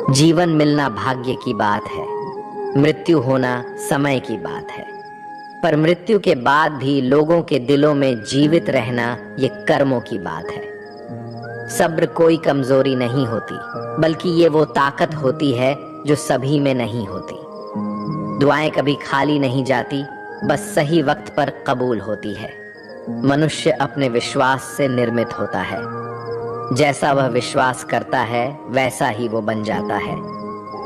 जीवन मिलना भाग्य की बात है, मृत्यु होना समय की बात है। पर मृत्यु के बाद भी लोगों के दिलों में जीवित रहना ये कर्मों की बात है। सब्र कोई कमजोरी नहीं होती, बल्कि ये वो ताकत होती है जो सभी में नहीं होती। दुआएं कभी खाली नहीं जाती, बस सही वक्त पर कबूल होती है। मनुष्य अपने विश्वास से निर्मित होता है। जैसा वह विश्वास करता है वैसा ही वो बन जाता है।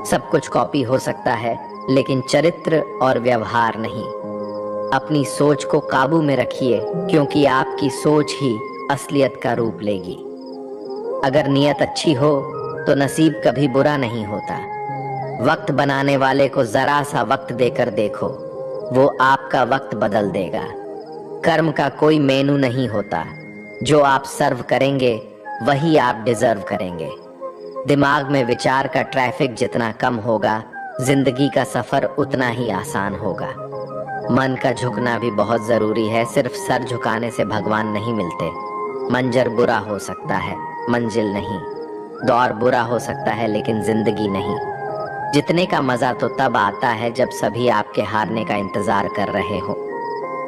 सब कुछ कॉपी हो सकता है, लेकिन चरित्र और व्यवहार नहीं। अपनी सोच को काबू में रखिए, क्योंकि आपकी सोच ही असलियत का रूप लेगी। अगर नीयत अच्छी हो तो नसीब कभी बुरा नहीं होता। वक्त बनाने वाले को जरा सा वक्त देकर देखो, वो आपका वक्त बदल देगा। कर्म का कोई मेनू नहीं होता, जो आप सर्व करेंगे वही आप डिजर्व करेंगे। दिमाग में विचार का ट्रैफिक जितना कम होगा, जिंदगी का सफर उतना ही आसान होगा। मन का झुकना भी बहुत जरूरी है, सिर्फ सर झुकाने से भगवान नहीं मिलते। मंजर बुरा हो सकता है, मंजिल नहीं। दौर बुरा हो सकता है, लेकिन जिंदगी नहीं। जीतने का मजा तो तब आता है जब सभी आपके हारने का इंतजार कर रहे हो।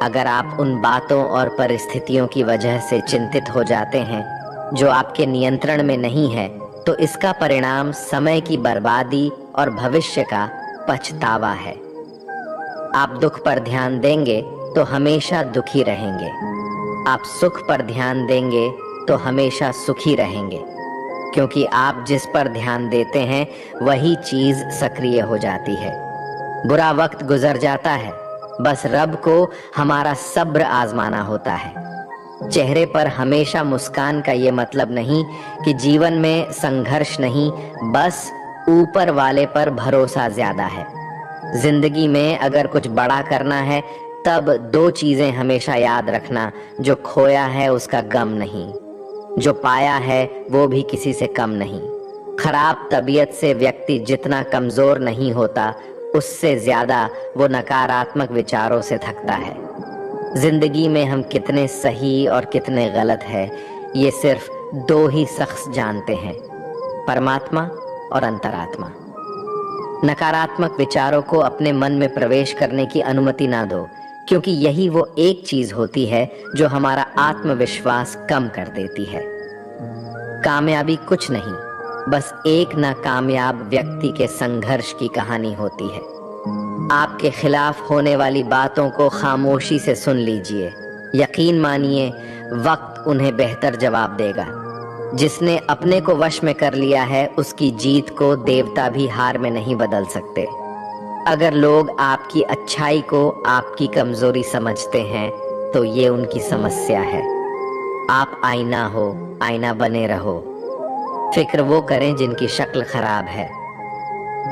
अगर आप उन बातों और परिस्थितियों की वजह से चिंतित हो जाते हैं जो आपके नियंत्रण में नहीं है, तो इसका परिणाम समय की बर्बादी और भविष्य का पछतावा है। आप दुख पर ध्यान देंगे तो हमेशा दुखी रहेंगे। आप सुख पर ध्यान देंगे तो हमेशा सुखी रहेंगे, क्योंकि आप जिस पर ध्यान देते हैं वही चीज सक्रिय हो जाती है। बुरा वक्त गुजर जाता है, बस रब को हमारा सब्र आजमाना होता है। चेहरे पर हमेशा मुस्कान का ये मतलब नहीं कि जीवन में संघर्ष नहीं, बस ऊपर वाले पर भरोसा ज्यादा है। जिंदगी में अगर कुछ बड़ा करना है, तब दो चीजें हमेशा याद रखना। जो खोया है उसका गम नहीं, जो पाया है वो भी किसी से कम नहीं। खराब तबीयत से व्यक्ति जितना कमजोर नहीं होता, उससे ज्यादा वो नकारात्मक विचारों से थकता है। जिंदगी में हम कितने सही और कितने गलत हैं, ये सिर्फ दो ही शख्स जानते हैं, परमात्मा और अंतरात्मा। नकारात्मक विचारों को अपने मन में प्रवेश करने की अनुमति ना दो, क्योंकि यही वो एक चीज होती है जो हमारा आत्मविश्वास कम कर देती है। कामयाबी कुछ नहीं, बस एक नाकामयाब व्यक्ति के संघर्ष की कहानी होती है। आपके खिलाफ होने वाली बातों को खामोशी से सुन लीजिए। यकीन मानिए, वक्त उन्हें बेहतर जवाब देगा। जिसने अपने को वश में कर लिया है, उसकी जीत को देवता भी हार में नहीं बदल सकते। अगर लोग आपकी अच्छाई को आपकी कमजोरी समझते हैं, तो ये उनकी समस्या है। आप आईना हो, आईना बने रहो। फिक्र वो करें जिनकी शक्ल खराब है।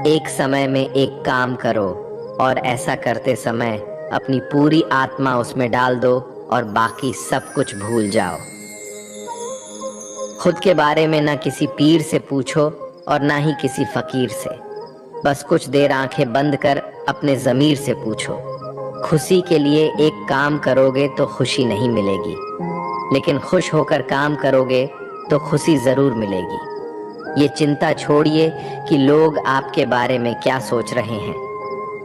एक समय में एक काम करो, और ऐसा करते समय अपनी पूरी आत्मा उसमें डाल दो और बाकी सब कुछ भूल जाओ। खुद के बारे में ना किसी पीर से पूछो और ना ही किसी फकीर से। बस कुछ देर आंखें बंद कर अपने ज़मीर से पूछो। खुशी के लिए एक काम करोगे तो खुशी नहीं मिलेगी, लेकिन खुश होकर काम करोगे तो खुशी जरूर मिलेगी। ये चिंता छोड़िए कि लोग आपके बारे में क्या सोच रहे हैं।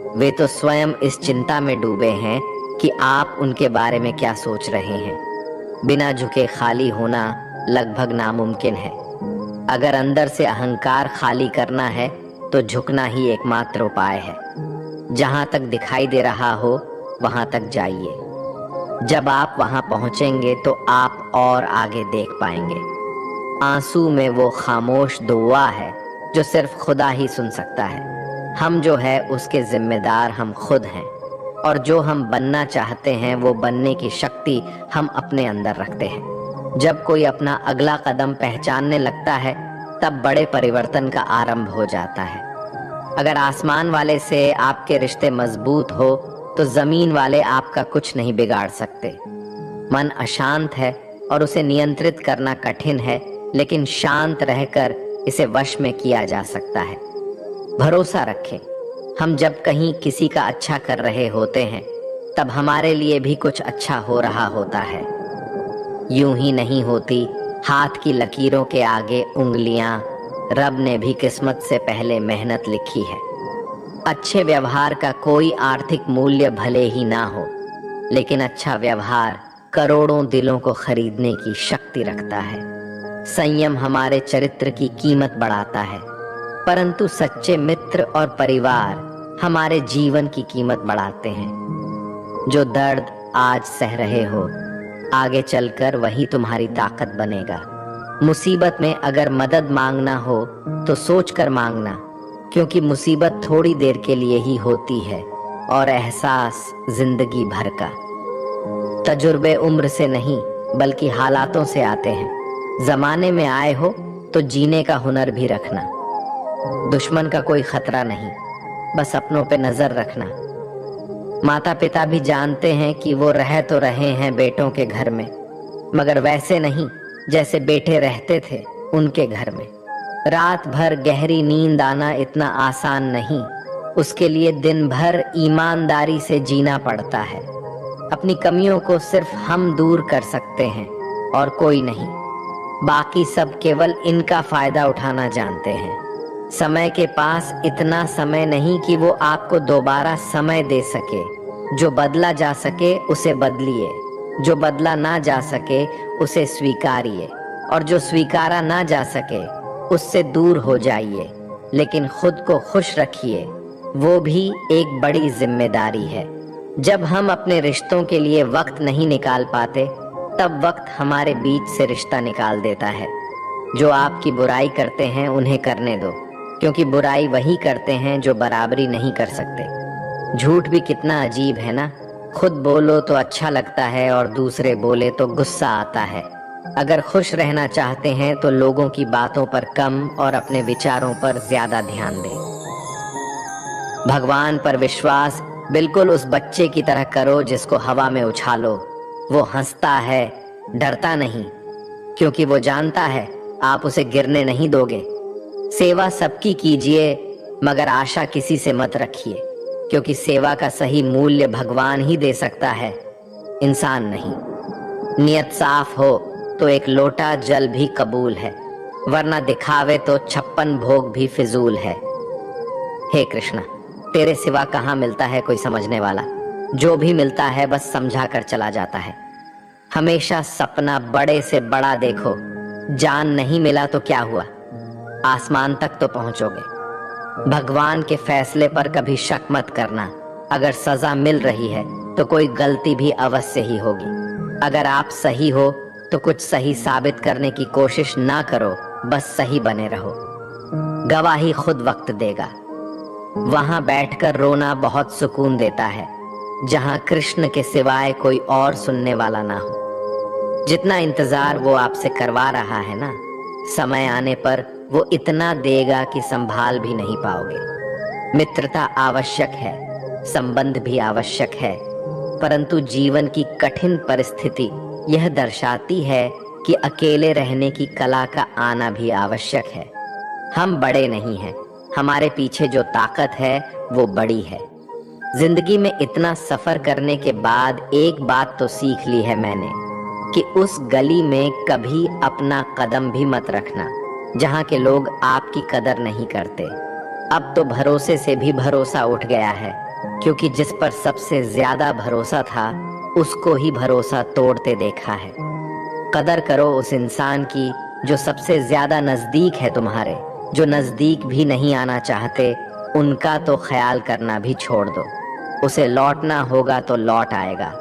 वे तो स्वयं इस चिंता में डूबे हैं कि आप उनके बारे में क्या सोच रहे हैं। बिना झुके खाली होना लगभग नामुमकिन है। अगर अंदर से अहंकार खाली करना है, तो झुकना ही एकमात्र उपाय है। जहां तक दिखाई दे रहा हो वहां तक जाइए। जब आप वहां पहुंचेंगे तो आप और आगे देख पाएंगे। आंसू में वो खामोश दुआ है जो सिर्फ खुदा ही सुन सकता है। हम जो है उसके जिम्मेदार हम खुद हैं, और जो हम बनना चाहते हैं वो बनने की शक्ति हम अपने अंदर रखते हैं। जब कोई अपना अगला कदम पहचानने लगता है, तब बड़े परिवर्तन का आरंभ हो जाता है। अगर आसमान वाले से आपके रिश्ते मजबूत हो, तो जमीन वाले आपका कुछ नहीं बिगाड़ सकते। मन अशांत है और उसे नियंत्रित करना कठिन है, लेकिन शांत रहकर इसे वश में किया जा सकता है। भरोसा रखें, हम जब कहीं किसी का अच्छा कर रहे होते हैं, तब हमारे लिए भी कुछ अच्छा हो रहा होता है। यूं ही नहीं होती हाथ की लकीरों के आगे उंगलियां, रब ने भी किस्मत से पहले मेहनत लिखी है। अच्छे व्यवहार का कोई आर्थिक मूल्य भले ही ना हो, लेकिन अच्छा व्यवहार करोड़ों दिलों को खरीदने की शक्ति रखता है। संयम हमारे चरित्र की कीमत बढ़ाता है, परंतु सच्चे मित्र और परिवार हमारे जीवन की कीमत बढ़ाते हैं। जो दर्द आज सह रहे हो, आगे चलकर वही तुम्हारी ताकत बनेगा। मुसीबत में अगर मदद मांगना हो तो सोच कर मांगना, क्योंकि मुसीबत थोड़ी देर के लिए ही होती है और एहसास जिंदगी भर का। तजुर्बे उम्र से नहीं बल्कि हालातों से आते हैं। जमाने में आए हो तो जीने का हुनर भी रखना। दुश्मन का कोई खतरा नहीं, बस अपनों पे नजर रखना। माता पिता भी जानते हैं कि वो रह तो रहे हैं बेटों के घर में, मगर वैसे नहीं जैसे बेटे रहते थे उनके घर में। रात भर गहरी नींद आना इतना आसान नहीं, उसके लिए दिन भर ईमानदारी से जीना पड़ता है। अपनी कमियों को सिर्फ हम दूर कर सकते हैं और कोई नहीं। बाकी सब केवल इनका फायदा उठाना जानते हैं। समय के पास इतना समय नहीं कि वो आपको दोबारा समय दे सके। जो बदला जा सके उसे बदलिए, जो बदला ना जा सके उसे स्वीकारिए, और जो स्वीकारा ना जा सके उससे दूर हो जाइए। लेकिन खुद को खुश रखिए, वो भी एक बड़ी जिम्मेदारी है। जब हम अपने रिश्तों के लिए वक्त नहीं निकाल पाते, तब वक्त हमारे बीच से रिश्ता निकाल देता है। जो आपकी बुराई करते हैं उन्हें करने दो, क्योंकि बुराई वही करते हैं जो बराबरी नहीं कर सकते। झूठ भी कितना अजीब है ना। खुद बोलो तो अच्छा लगता है और दूसरे बोले तो गुस्सा आता है। अगर खुश रहना चाहते हैं तो लोगों की बातों पर कम और अपने विचारों पर ज्यादा ध्यान दें। भगवान पर विश्वास बिल्कुल उस बच्चे की तरह करो जिसको हवा में उछालो। वो हंसता है, डरता नहीं, क्योंकि वो जानता है आप उसे गिरने नहीं दोगे। सेवा सबकी कीजिए, मगर आशा किसी से मत रखिए, क्योंकि सेवा का सही मूल्य भगवान ही दे सकता है, इंसान नहीं। नियत साफ हो तो एक लोटा जल भी कबूल है, वरना दिखावे तो 56 भोग भी फिजूल है। हे कृष्णा, तेरे सिवा कहाँ मिलता है कोई समझने वाला। जो भी मिलता है बस समझा कर चला जाता है। हमेशा सपना बड़े से बड़ा देखो। जान नहीं मिला तो क्या हुआ, आसमान तक तो पहुंचोगे। भगवान के फैसले पर कभी शक मत करना। अगर सजा मिल रही है तो कोई गलती भी अवश्य ही होगी। अगर आप सही हो तो कुछ सही साबित करने की कोशिश ना करो, बस सही बने रहो। गवाही खुद वक्त देगा। वहां बैठकर रोना बहुत सुकून देता है, जहां कृष्ण के सिवाय कोई और सुनने वाला ना हो। जितना इंतजार वो आपसे करवा रहा है ना, समय आने पर वो इतना देगा कि संभाल भी नहीं पाओगे। मित्रता आवश्यक है, संबंध भी आवश्यक है, परंतु जीवन की कठिन परिस्थिति यह दर्शाती है कि अकेले रहने की कला का आना भी आवश्यक है। हम बड़े नहीं हैं, हमारे पीछे जो ताकत है वो बड़ी है। जिंदगी में इतना सफर करने के बाद एक बात तो सीख ली है मैंने, कि उस गली में कभी अपना कदम भी मत रखना जहाँ के लोग आपकी कदर नहीं करते। अब तो भरोसे से भी भरोसा उठ गया है, क्योंकि जिस पर सबसे ज्यादा भरोसा था उसको ही भरोसा तोड़ते देखा है। कदर करो उस इंसान की जो सबसे ज्यादा नजदीक है तुम्हारे। जो नजदीक भी नहीं आना चाहते, उनका तो ख्याल करना भी छोड़ दो। उसे लौटना होगा तो लौट आएगा।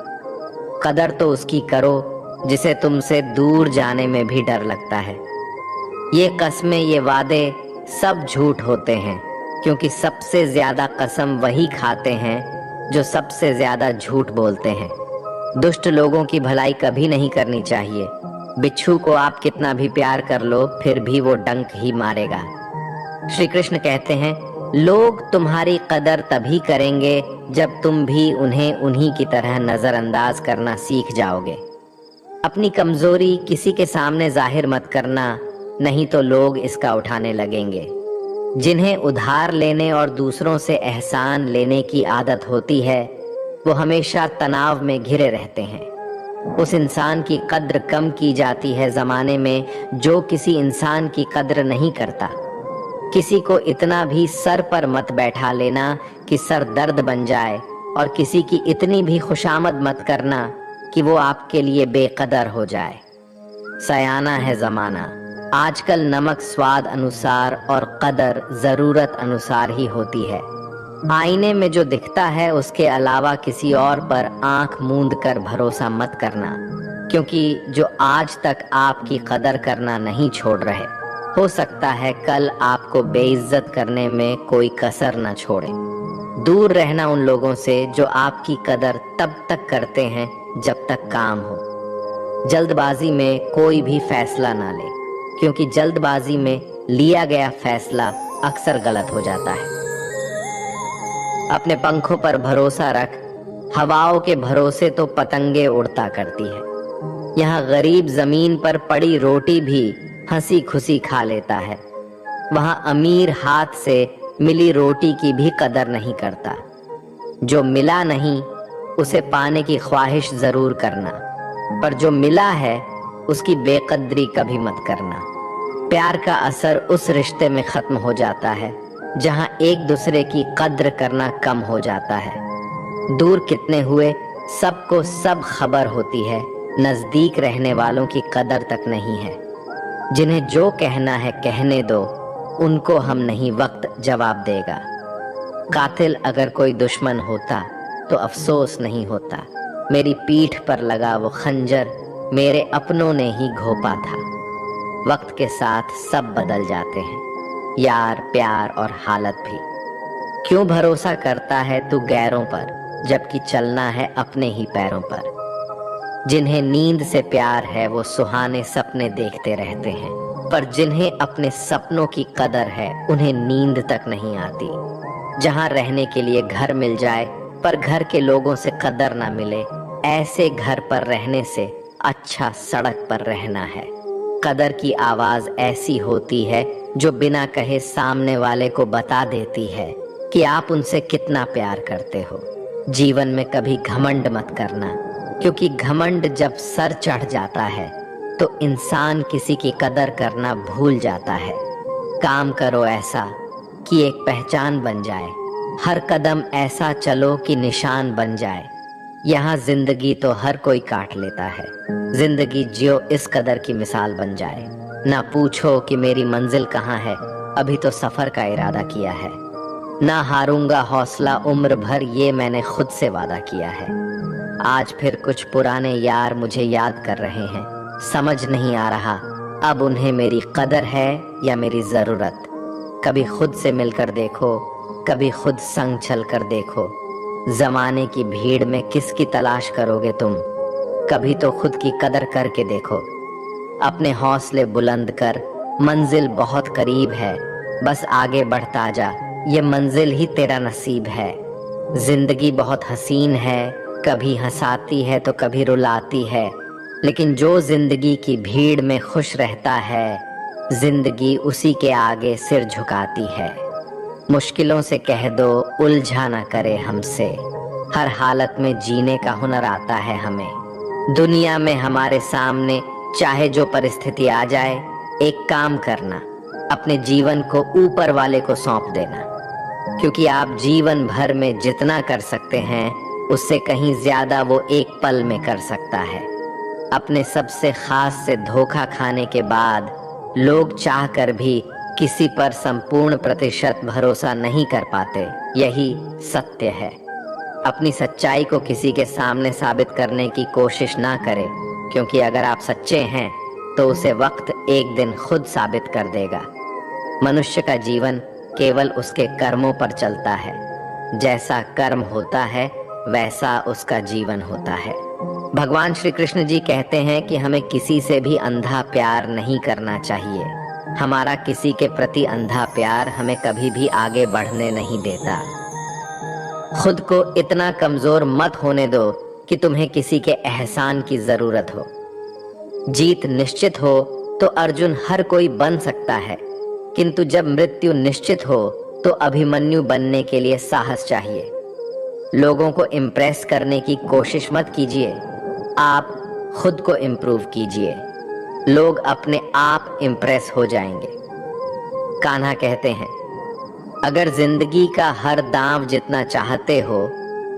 कदर तो उसकी करो जिसे तुमसे दूर जाने में भी डर लगता है। ये कस्में, ये वादे सब झूठ होते हैं, क्योंकि सबसे ज्यादा कसम वही खाते हैं जो सबसे ज्यादा झूठ बोलते हैं। दुष्ट लोगों की भलाई कभी नहीं करनी चाहिए। बिच्छू को आप कितना भी प्यार कर लो, फिर भी वो डंक ही मारेगा। श्री कृष्ण कहते हैं, लोग तुम्हारी कदर तभी करेंगे जब तुम भी उन्हें उन्हीं की तरह नजरअंदाज करना सीख जाओगे। अपनी कमजोरी किसी के सामने जाहिर मत करना, नहीं तो लोग इसका उठाने लगेंगे। जिन्हें उधार लेने और दूसरों से एहसान लेने की आदत होती है, वो हमेशा तनाव में घिरे रहते हैं। उस इंसान की कद्र कम की जाती है जमाने में जो किसी इंसान की कद्र नहीं करता। किसी को इतना भी सर पर मत बैठा लेना कि सर दर्द बन जाए, और किसी की इतनी भी खुशामद मत करना कि वो आपके लिए बेकदर हो जाए। सयाना है जमाना, आजकल नमक स्वाद अनुसार और कदर जरूरत अनुसार ही होती है। आईने में जो दिखता है उसके अलावा किसी और पर आंख मूंद कर भरोसा मत करना, क्योंकि जो आज तक आपकी कदर करना नहीं छोड़ रहे, हो सकता है कल आपको बेइज्जत करने में कोई कसर न छोड़े। दूर रहना उन लोगों से जो आपकी कदर तब तक करते हैं जब तक काम हो। जल्दबाजी में कोई भी फैसला ना ले, क्योंकि जल्दबाजी में लिया गया फैसला अक्सर गलत हो जाता है। अपने पंखों पर भरोसा रख, हवाओं के भरोसे तो पतंगे उड़ता करती है। यहाँ गरीब जमीन पर पड़ी रोटी भी हंसी खुशी खा लेता है, वहाँ अमीर हाथ से मिली रोटी की भी कदर नहीं करता। जो मिला नहीं उसे पाने की ख्वाहिश जरूर करना, पर जो मिला है उसकी बेकदरी कभी मत करना। प्यार का असर उस रिश्ते में खत्म हो जाता है जहां एक दूसरे की कद्र करना कम हो जाता है। दूर कितने हुए सबको सब खबर होती है, नजदीक रहने वालों की कदर तक नहीं है। जिन्हें जो कहना है कहने दो, उनको हम नहीं वक्त जवाब देगा। कातिल अगर कोई दुश्मन होता तो अफसोस नहीं होता, मेरी पीठ पर लगा वो खंजर मेरे अपनों ने ही घोंपा था। वक्त के साथ सब बदल जाते हैं, यार, प्यार और हालत भी। क्यों भरोसा करता है तू गैरों पर, जबकि चलना है अपने ही पैरों पर। जिन्हें नींद से प्यार है वो सुहाने सपने देखते रहते हैं, पर जिन्हें अपने सपनों की कदर है उन्हें नींद तक नहीं आती। जहां रहने के लिए घर मिल जाए पर घर के लोगों से कदर ना मिले, ऐसे घर पर रहने से अच्छा सड़क पर रहना है। कदर की आवाज ऐसी होती है जो बिना कहे सामने वाले को बता देती है कि आप उनसे कितना प्यार करते हो। जीवन में कभी घमंड मत करना, क्योंकि घमंड जब सर चढ़ जाता है तो इंसान किसी की कदर करना भूल जाता है। काम करो ऐसा कि एक पहचान बन जाए, हर कदम ऐसा चलो कि निशान बन जाए। यहाँ जिंदगी तो हर कोई काट लेता है, जिंदगी जियो इस कदर की मिसाल बन जाए। ना पूछो कि मेरी मंजिल कहाँ है, अभी तो सफर का इरादा किया है। ना हारूंगा हौसला उम्र भर, ये मैंने खुद से वादा किया है। आज फिर कुछ पुराने यार मुझे याद कर रहे हैं, समझ नहीं आ रहा अब उन्हें मेरी कदर है या मेरी जरूरत। कभी खुद से मिलकर देखो, कभी खुद संग चल कर देखो। जमाने की भीड़ में किसकी तलाश करोगे तुम, कभी तो खुद की कदर करके देखो। अपने हौसले बुलंद कर, मंजिल बहुत करीब है, बस आगे बढ़ता जा, ये मंजिल ही तेरा नसीब है। जिंदगी बहुत हसीन है, कभी हंसाती है तो कभी रुलाती है, लेकिन जो जिंदगी की भीड़ में खुश रहता है, जिंदगी उसी के आगे सिर झुकाती है। मुश्किलों से कह दो उलझा ना करे हमसे, हर हालत में जीने का हुनर आता है हमें। दुनिया में हमारे सामने चाहे जो परिस्थिति आ जाए, एक काम करना, अपने जीवन को ऊपर वाले को सौंप देना, क्योंकि आप जीवन भर में जितना कर सकते हैं उससे कहीं ज्यादा वो एक पल में कर सकता है। अपने सबसे खास से धोखा खाने के बाद लोग चाहकर भी किसी पर संपूर्ण प्रतिशत भरोसा नहीं कर पाते, यही सत्य है। अपनी सच्चाई को किसी के सामने साबित करने की कोशिश ना करें, क्योंकि अगर आप सच्चे हैं तो उसे वक्त एक दिन खुद साबित कर देगा। मनुष्य का जीवन केवल उसके कर्मों पर चलता है, जैसा कर्म होता है वैसा उसका जीवन होता है। भगवान श्री कृष्ण जी कहते हैं कि हमें किसी से भी अंधा प्यार नहीं करना चाहिए। हमारा किसी के प्रति अंधा प्यार हमें कभी भी आगे बढ़ने नहीं देता। खुद को इतना कमजोर मत होने दो कि तुम्हें किसी के एहसान की जरूरत हो। जीत निश्चित हो तो अर्जुन हर कोई बन सकता है, किंतु जब मृत्यु निश्चित हो तो अभिमन्यु बनने के लिए साहस चाहिए। लोगों को इम्प्रेस करने की कोशिश मत कीजिए, आप खुद को इम्प्रूव कीजिए, लोग अपने आप इम्प्रेस हो जाएंगे। कान्हा कहते हैं, अगर जिंदगी का हर दांव जितना चाहते हो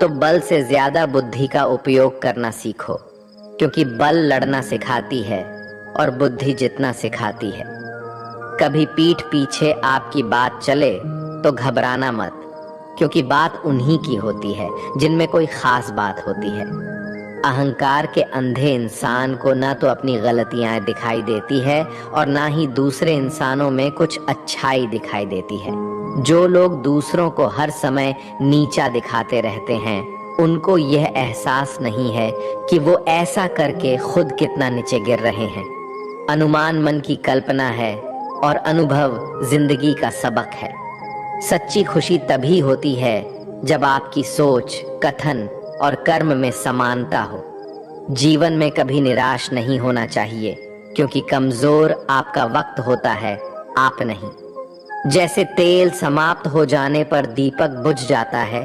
तो बल से ज्यादा बुद्धि का उपयोग करना सीखो, क्योंकि बल लड़ना सिखाती है और बुद्धि जितना सिखाती है। कभी पीठ पीछे आपकी बात चले तो घबराना मत, क्योंकि बात उन्हीं की होती है जिनमें कोई खास बात होती है। अहंकार के अंधे इंसान को ना तो अपनी गलतियां दिखाई देती है और ना ही दूसरे इंसानों में कुछ अच्छाई दिखाई देती है। जो लोग दूसरों को हर समय नीचा दिखाते रहते हैं, उनको यह एहसास नहीं है कि वो ऐसा करके खुद कितना नीचे गिर रहे हैं। अनुमान मन की कल्पना है और अनुभव जिंदगी का सबक है। सच्ची खुशी तभी होती है जब आपकी सोच, कथन और कर्म में समानता हो। जीवन में कभी निराश नहीं होना चाहिए, क्योंकि कमजोर आपका वक्त होता है, आप नहीं। जैसे तेल समाप्त हो जाने पर दीपक बुझ जाता है,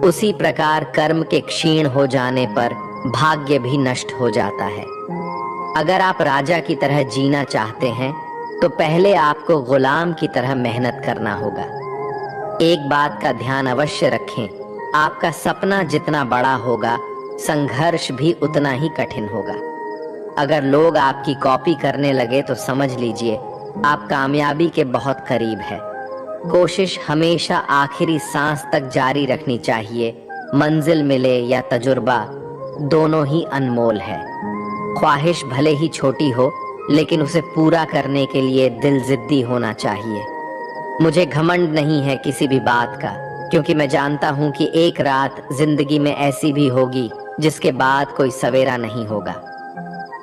उसी प्रकार कर्म के क्षीण हो जाने पर भाग्य भी नष्ट हो जाता है। अगर आप राजा की तरह जीना चाहते हैं तो पहले आपको गुलाम की तरह मेहनत करना होगा। एक बात का ध्यान अवश्य रखें, आपका सपना जितना बड़ा होगा, संघर्ष भी उतना ही कठिन होगा। अगर लोग आपकी कॉपी करने लगे तो समझ लीजिए आप कामयाबी के बहुत करीब है। कोशिश हमेशा आखिरी सांस तक जारी रखनी चाहिए। मंजिल मिले या तजुर्बा, दोनों ही अनमोल है। ख्वाहिश भले ही छोटी हो, लेकिन उसे पूरा करने के लिए दिल जिद्दी होना चाहिए। मुझे घमंड नहीं है किसी भी बात का, क्योंकि मैं जानता हूं कि एक रात जिंदगी में ऐसी भी होगी जिसके बाद कोई सवेरा नहीं होगा।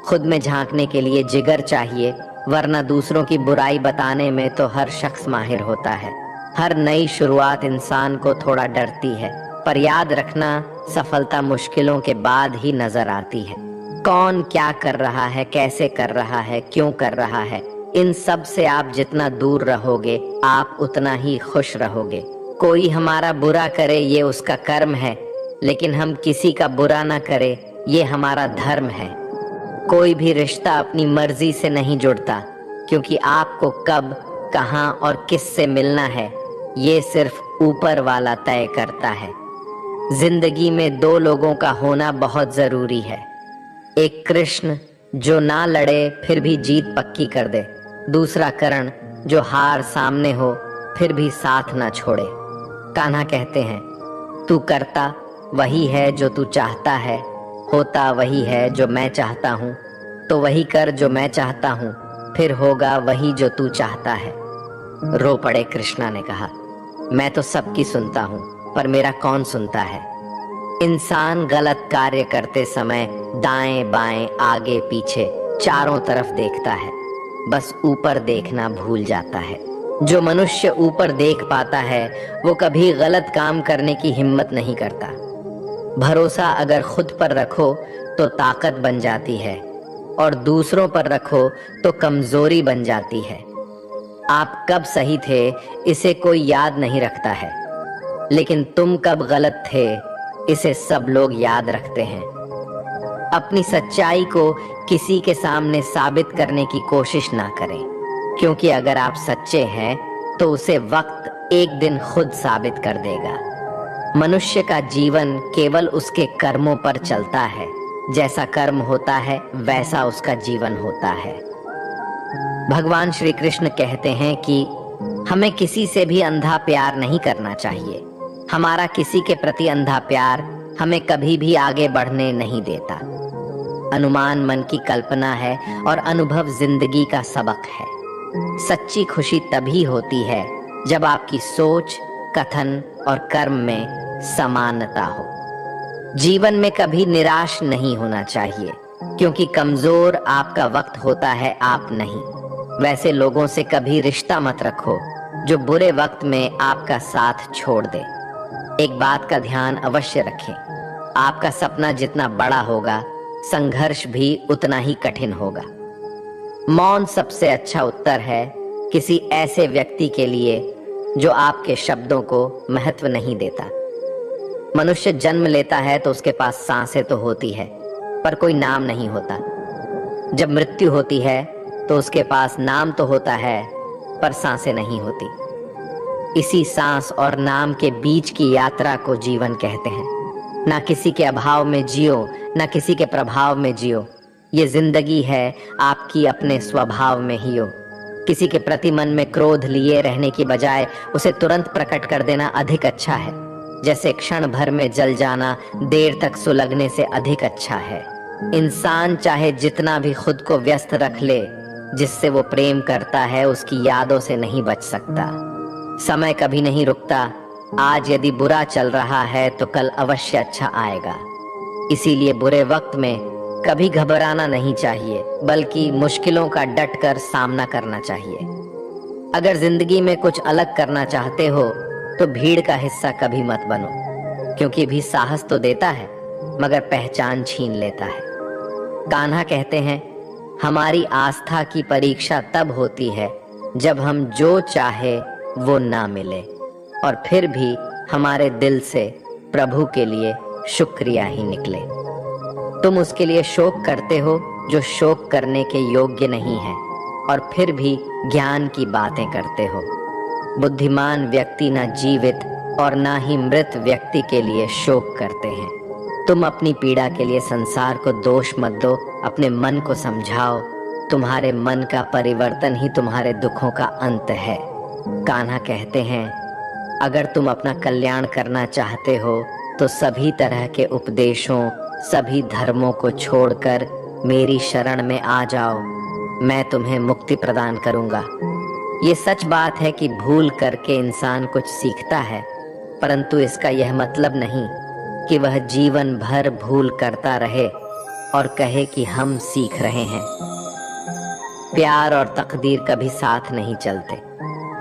खुद में झांकने के लिए जिगर चाहिए, वरना दूसरों की बुराई बताने में तो हर शख्स माहिर होता है। हर नई शुरुआत इंसान को थोड़ा डरती है, पर याद रखना, सफलता मुश्किलों के बाद ही नजर आती है। कौन क्या कर रहा है, कैसे कर रहा है, क्यों कर रहा है, इन सब से आप जितना दूर रहोगे, आप उतना ही खुश रहोगे। कोई हमारा बुरा करे ये उसका कर्म है, लेकिन हम किसी का बुरा ना करे ये हमारा धर्म है। कोई भी रिश्ता अपनी मर्जी से नहीं जुड़ता, क्योंकि आपको कब, कहां और किस से मिलना है ये सिर्फ ऊपर वाला तय करता है। जिंदगी में दो लोगों का होना बहुत जरूरी है। एक कृष्ण जो ना लड़े फिर भी जीत पक्की कर दे, दूसरा कर्ण जो हार सामने हो फिर भी साथ ना छोड़े। कान्हा कहते हैं, तू करता वही है जो तू चाहता है, होता वही है जो मैं चाहता हूँ, तो वही कर जो मैं चाहता हूँ, फिर होगा वही जो तू चाहता है। रो पड़े कृष्णा ने कहा, मैं तो सबकी सुनता हूँ, पर मेरा कौन सुनता है। इंसान गलत कार्य करते समय दाएं बाएं आगे पीछे चारों तरफ देखता है, बस ऊपर देखना भूल जाता है। जो मनुष्य ऊपर देख पाता है वो कभी गलत काम करने की हिम्मत नहीं करता। भरोसा अगर खुद पर रखो तो ताकत बन जाती है, और दूसरों पर रखो तो कमजोरी बन जाती है। आप कब सही थे इसे कोई याद नहीं रखता है, लेकिन तुम कब गलत थे इसे सब लोग याद रखते हैं। अपनी सच्चाई को किसी के सामने साबित करने की कोशिश ना करें, क्योंकि अगर आप सच्चे हैं तो उसे वक्त एक दिन खुद साबित कर देगा। मनुष्य का जीवन केवल उसके कर्मों पर चलता है। जैसा कर्म होता है वैसा उसका जीवन होता है। भगवान श्री कृष्ण कहते हैं कि हमें किसी से भी अंधा प्यार नहीं करना चाहिए। हमारा किसी के प्रति अंधा प्यार हमें कभी भी आगे बढ़ने नहीं देता। अनुमान मन की कल्पना है और अनुभव जिंदगी का सबक है। सच्ची खुशी तभी होती है जब आपकी सोच, कथन और कर्म में समानता हो। जीवन में कभी निराश नहीं होना चाहिए, क्योंकि कमजोर आपका वक्त होता है, आप नहीं। वैसे लोगों से कभी रिश्ता मत रखो जो बुरे वक्त में आपका साथ छोड़ दे। एक बात का ध्यान अवश्य रखें, आपका सपना जितना बड़ा होगा, संघर्ष भी उतना ही कठिन होगा। मौन सबसे अच्छा उत्तर है किसी ऐसे व्यक्ति के लिए जो आपके शब्दों को महत्व नहीं देता। मनुष्य जन्म लेता है तो उसके पास सांसें तो होती है, पर कोई नाम नहीं होता। जब मृत्यु होती है तो उसके पास नाम तो होता है, पर सांसें नहीं होती। इसी सांस और नाम के बीच की यात्रा को जीवन कहते हैं। ना किसी के अभाव में जियो, ना किसी के प्रभाव में जियो। ये जिंदगी है आपकी अपने स्वभाव में ही हो। किसी के प्रति मन में क्रोध लिए रहने की बजाय उसे तुरंत प्रकट कर देना अधिक अच्छा है। जैसे क्षण भर में जल जाना देर तक सुलगने से अधिक अच्छा है। इंसान चाहे जितना भी खुद को व्यस्त रख ले, जिससे वो प्रेम करता है उसकी यादों से नहीं बच सकता। समय कभी नहीं रुकता। आज यदि बुरा चल रहा है तो कल अवश्य अच्छा आएगा। इसीलिए बुरे वक्त में कभी घबराना नहीं चाहिए, बल्कि मुश्किलों का डटकर सामना करना चाहिए। अगर जिंदगी में कुछ अलग करना चाहते हो तो भीड़ का हिस्सा कभी मत बनो, क्योंकि भी साहस तो देता है मगर पहचान छीन लेता है। कान्हा कहते हैं, हमारी आस्था की परीक्षा तब होती है जब हम जो चाहे वो ना मिले और फिर भी हमारे दिल से प्रभु के लिए शुक्रिया ही निकले। तुम उसके लिए शोक करते हो जो शोक करने के योग्य नहीं है और फिर भी ज्ञान की बातें करते हो। बुद्धिमान व्यक्ति ना जीवित और ना ही मृत व्यक्ति के लिए शोक करते हैं। तुम अपनी पीड़ा के लिए संसार को दोष मत दो, अपने मन को समझाओ। तुम्हारे मन का परिवर्तन ही तुम्हारे दुखों का अंत है। कान्हा कहते हैं, अगर तुम अपना कल्याण करना चाहते हो तो सभी तरह के उपदेशों, सभी धर्मों को छोड़कर मेरी शरण में आ जाओ। मैं तुम्हें मुक्ति प्रदान करूंगा। ये सच बात है कि भूल करके इंसान कुछ सीखता है, परंतु इसका यह मतलब नहीं कि वह जीवन भर भूल करता रहे और कहे कि हम सीख रहे हैं। प्यार और तकदीर कभी साथ नहीं चलते,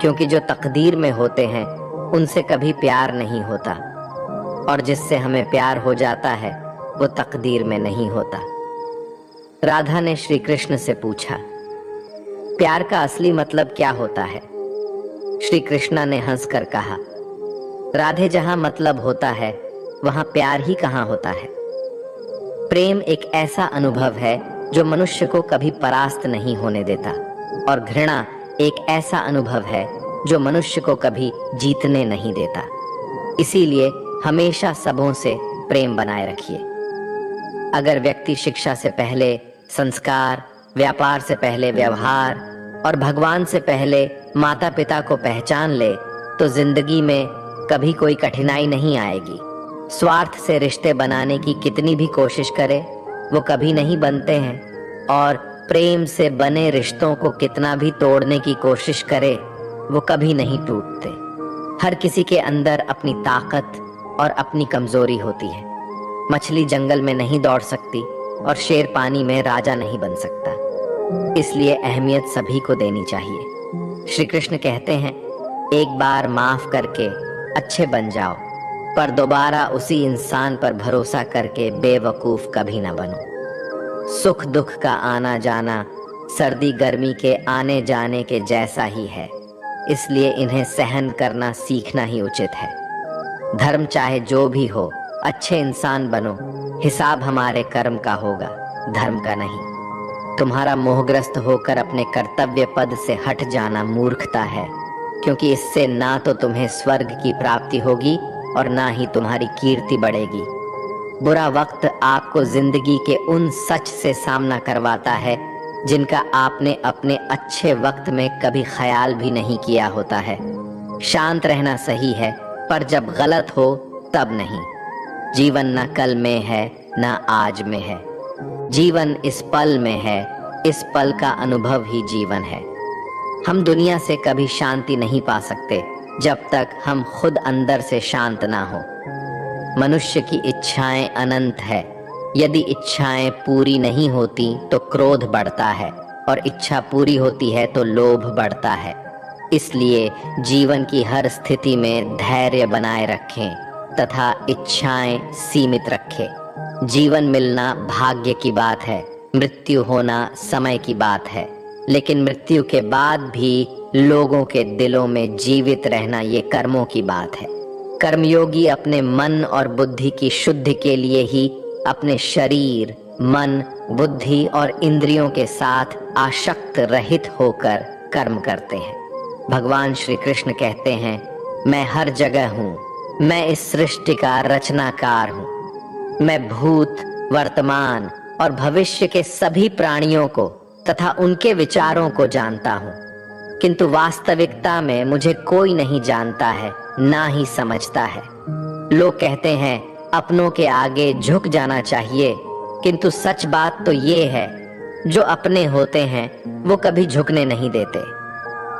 क्योंकि जो तकदीर में होते हैं उनसे कभी प्यार नहीं होता, और जिससे हमें प्यार हो जाता है वो तकदीर में नहीं होता। राधा ने श्री कृष्ण से पूछा, प्यार का असली मतलब क्या होता है? श्री कृष्ण ने हंसकर कहा, राधे, जहां मतलब होता है वहां प्यार ही कहां होता है। प्रेम एक ऐसा अनुभव है जो मनुष्य को कभी परास्त नहीं होने देता, और घृणा एक ऐसा अनुभव है जो मनुष्य को कभी जीतने नहीं देता। इसीलिए हमेशा सबों से प्रेम बनाए रखिए। अगर व्यक्ति शिक्षा से पहले संस्कार, व्यापार से पहले व्यवहार और भगवान से पहले माता पिता को पहचान ले तो जिंदगी में कभी कोई कठिनाई नहीं आएगी। स्वार्थ से रिश्ते बनाने की कितनी भी कोशिश करे वो कभी नहीं बनते हैं, और प्रेम से बने रिश्तों को कितना भी तोड़ने की कोशिश करे वो कभी नहीं टूटते। हर किसी के अंदर अपनी ताकत और अपनी कमजोरी होती है। मछली जंगल में नहीं दौड़ सकती और शेर पानी में राजा नहीं बन सकता। इसलिए अहमियत सभी को देनी चाहिए। श्री कृष्ण कहते हैं, एक बार माफ करके अच्छे बन जाओ, पर दोबारा उसी इंसान पर भरोसा करके बेवकूफ कभी ना बनो। सुख दुख का आना जाना सर्दी गर्मी के आने जाने के जैसा ही है, इसलिए इन्हें सहन करना सीखना ही उचित है। धर्म चाहे जो भी हो, अच्छे इंसान बनो। हिसाब हमारे कर्म का होगा, धर्म का नहीं। तुम्हारा मोहग्रस्त होकर अपने कर्तव्य पद से हट जाना मूर्खता है, क्योंकि इससे ना तो तुम्हें स्वर्ग की प्राप्ति होगी और ना ही तुम्हारी कीर्ति बढ़ेगी। बुरा वक्त आपको जिंदगी के उन सच से सामना करवाता है जिनका आपने अपने अच्छे वक्त में कभी ख्याल भी नहीं किया होता है। शांत रहना सही है, पर जब गलत हो तब नहीं। जीवन न कल में है न आज में है, जीवन इस पल में है। इस पल का अनुभव ही जीवन है। हम दुनिया से कभी शांति नहीं पा सकते जब तक हम खुद अंदर से शांत ना हो। मनुष्य की इच्छाएं अनंत है। यदि इच्छाएं पूरी नहीं होती तो क्रोध बढ़ता है, और इच्छा पूरी होती है तो लोभ बढ़ता है। इसलिए जीवन की हर स्थिति में धैर्य बनाए रखें तथा इच्छाएं सीमित रखें। जीवन मिलना भाग्य की बात है, मृत्यु होना समय की बात है, लेकिन मृत्यु के बाद भी लोगों के दिलों में जीवित रहना ये कर्मों की बात है। कर्मयोगी अपने मन और बुद्धि की शुद्धि के लिए ही अपने शरीर, मन, बुद्धि और इंद्रियों के साथ आसक्त रहित होकर कर्म करते हैं। भगवान श्री कृष्ण कहते हैं, मैं हर जगह हूँ, मैं इस सृष्टि का रचनाकार हूँ। मैं भूत, वर्तमान और भविष्य के सभी प्राणियों को तथा उनके विचारों को जानता हूँ, किंतु वास्तविकता में मुझे कोई नहीं जानता है, ना ही समझता है। लोग कहते हैं अपनों के आगे झुक जाना चाहिए, किंतु सच बात तो ये है, जो अपने होते हैं वो कभी झुकने नहीं देते।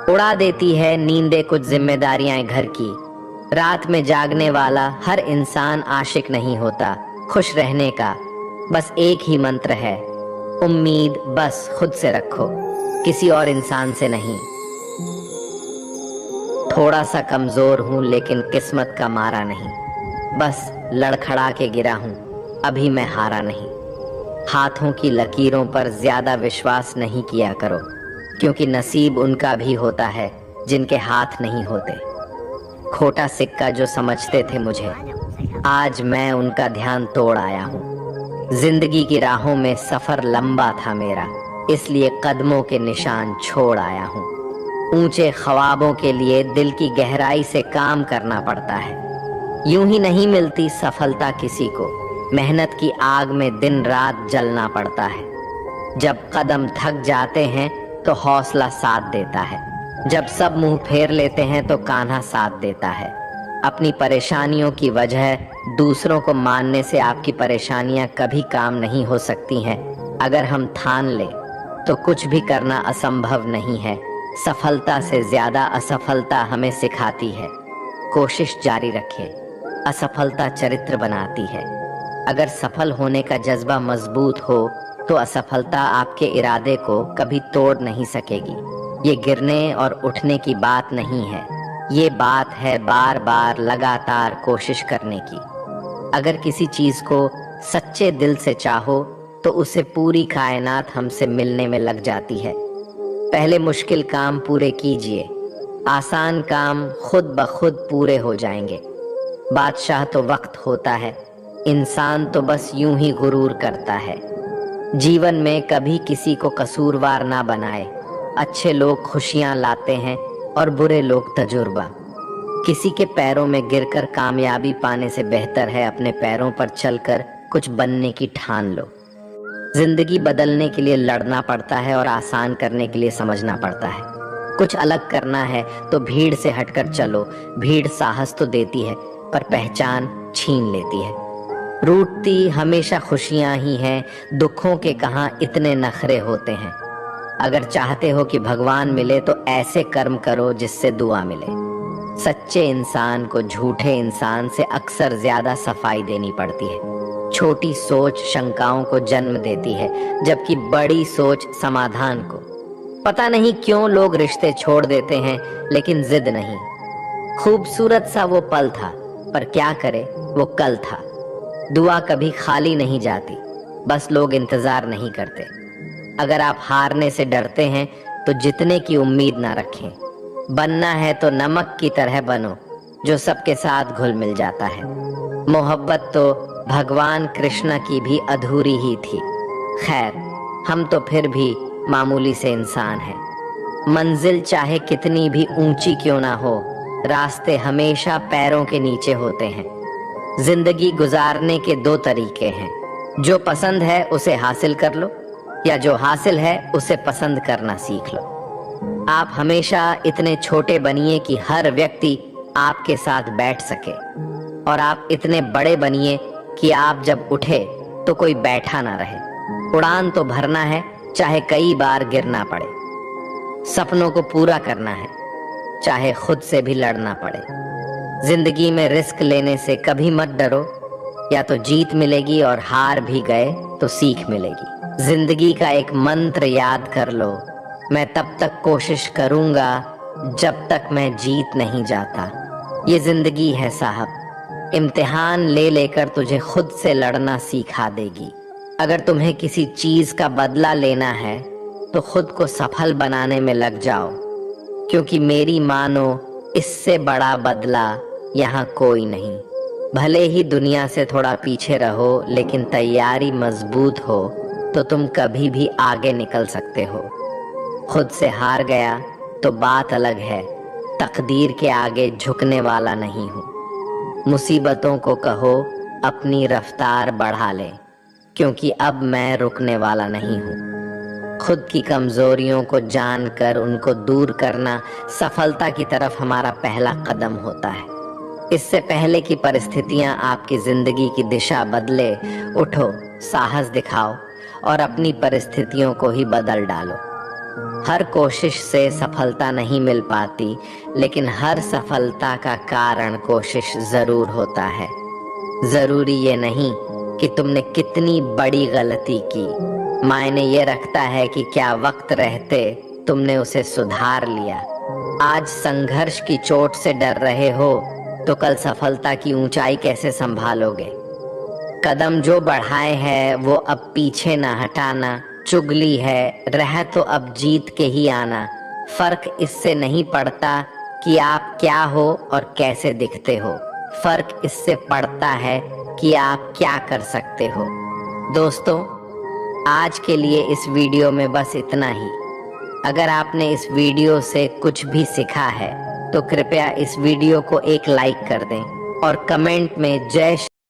उड़ा देती है नींदे कुछ जिम्मेदारियां घर की। रात में जागने वाला हर इंसान आशिक नहीं होता। खुश रहने का बस एक ही मंत्र है, उम्मीद बस खुद से रखो, किसी और इंसान से नहीं। थोड़ा सा कमजोर हूं लेकिन किस्मत का मारा नहीं, बस लड़खड़ा के गिरा हूं, अभी मैं हारा नहीं। हाथों की लकीरों पर ज्यादा विश्वास नहीं किया करो, क्योंकि नसीब उनका भी होता है जिनके हाथ नहीं होते। खोटा सिक्का जो समझते थे मुझे, आज मैं उनका ध्यान तोड़ आया हूँ। जिंदगी की राहों में सफर लंबा था मेरा, इसलिए कदमों के निशान छोड़ आया हूँ। ऊंचे ख्वाबों के लिए दिल की गहराई से काम करना पड़ता है। यूं ही नहीं मिलती सफलता किसी को, मेहनत की आग में दिन रात जलना पड़ता है। जब कदम थक जाते हैं तो हौसला साथ देता है, जब सब मुंह फेर लेते हैं तो कान्हा साथ देता है। अपनी परेशानियों की वजह दूसरों को मानने से आपकी परेशानियां कभी काम नहीं हो सकती हैं। अगर हम ठान लें तो कुछ भी करना असंभव नहीं है। सफलता से ज्यादा असफलता हमें सिखाती है। कोशिश जारी रखें, असफलता चरित्र बनाती है। अगर सफल होने का जज्बा मजबूत हो तो असफलता आपके इरादे को कभी तोड़ नहीं सकेगी। ये गिरने और उठने की बात नहीं है, ये बात है बार बार लगातार कोशिश करने की। अगर किसी चीज को सच्चे दिल से चाहो तो उसे पूरी कायनात हमसे मिलने में लग जाती है। पहले मुश्किल काम पूरे कीजिए, आसान काम खुद ब खुद पूरे हो जाएंगे। बादशाह तो वक्त होता है, इंसान तो बस यूं ही गुरूर करता है। जीवन में कभी किसी को कसूरवार ना बनाए। अच्छे लोग खुशियां लाते हैं और बुरे लोग तजुर्बा। किसी के पैरों में गिरकर कामयाबी पाने से बेहतर है अपने पैरों पर चलकर कुछ बनने की ठान लो। जिंदगी बदलने के लिए लड़ना पड़ता है और आसान करने के लिए समझना पड़ता है। कुछ अलग करना है तो भीड़ से हटकर चलो। भीड़ साहस तो देती है पर पहचान छीन लेती है। रूठती हमेशा खुशियां ही हैं, दुखों के कहां इतने नखरे होते हैं। अगर चाहते हो कि भगवान मिले तो ऐसे कर्म करो जिससे दुआ मिले। सच्चे इंसान को झूठे इंसान से अक्सर ज्यादा सफाई देनी पड़ती है। छोटी सोच शंकाओं को जन्म देती है, जबकि बड़ी सोच समाधान को। पता नहीं क्यों लोग रिश्ते छोड़ देते हैं, लेकिन जिद नहीं। खूबसूरत सा वो पल था, पर क्या करे वो कल था। दुआ कभी खाली नहीं जाती, बस लोग इंतजार नहीं करते। अगर आप हारने से डरते हैं तो जीतने की उम्मीद ना रखें। बनना है तो नमक की तरह बनो, जो सबके साथ घुल मिल जाता है। मोहब्बत तो भगवान कृष्ण की भी अधूरी ही थी। खैर, हम तो फिर भी मामूली से इंसान हैं। मंजिल चाहे कितनी भी ऊंची क्यों ना हो, रास्ते हमेशा पैरों के नीचे होते हैं। जिंदगी गुजारने के दो तरीके हैं, जो पसंद है उसे हासिल कर लो, या जो हासिल है उसे पसंद करना सीख लो। आप हमेशा इतने छोटे बनिए कि हर व्यक्ति आपके साथ बैठ सके, और आप इतने बड़े बनिए कि आप जब उठे तो कोई बैठा ना रहे। उड़ान तो भरना है, चाहे कई बार गिरना पड़े। सपनों को पूरा करना है, चाहे खुद से भी लड़ना पड़े। जिंदगी में रिस्क लेने से कभी मत डरो, या तो जीत मिलेगी और हार भी गए तो सीख मिलेगी। जिंदगी का एक मंत्र याद कर लो, मैं तब तक कोशिश करूंगा जब तक मैं जीत नहीं जाता। ये जिंदगी है साहब, इम्तिहान ले लेकर तुझे खुद से लड़ना सिखा देगी। अगर तुम्हें किसी चीज का बदला लेना है तो खुद को सफल बनाने में लग जाओ, क्योंकि मेरी मानो इससे बड़ा बदला यहाँ कोई नहीं। भले ही दुनिया से थोड़ा पीछे रहो, लेकिन तैयारी मजबूत हो तो तुम कभी भी आगे निकल सकते हो। खुद से हार गया तो बात अलग है, तकदीर के आगे झुकने वाला नहीं हूँ। मुसीबतों को कहो अपनी रफ्तार बढ़ा ले, क्योंकि अब मैं रुकने वाला नहीं हूँ। खुद की कमजोरियों को जानकर उनको दूर करना सफलता की तरफ हमारा पहला कदम होता है। इससे पहले कि परिस्थितियां आपकी जिंदगी की दिशा बदले, उठो, साहस दिखाओ और अपनी परिस्थितियों को ही बदल डालो। हर कोशिश से सफलता नहीं मिल पाती, लेकिन हर सफलता का कारण कोशिश जरूर होता है। जरूरी ये नहीं कि तुमने कितनी बड़ी गलती की, मायने ये रखता है कि क्या वक्त रहते तुमने उसे सुधार लिया। आज संघर्ष की चोट से डर रहे हो तो कल सफलता की ऊंचाई कैसे संभालोगे। कदम जो बढ़ाए हैं वो अब पीछे ना हटाना। चुगली है, रह तो अब जीत के ही आना। फर्क इससे नहीं पड़ता कि आप क्या हो और कैसे दिखते हो, फर्क इससे पड़ता है कि आप क्या कर सकते हो। दोस्तों, आज के लिए इस वीडियो में बस इतना ही। अगर आपने इस वीडियो से कुछ भी सीखा है तो कृपया इस वीडियो को एक लाइक कर दें और कमेंट में जय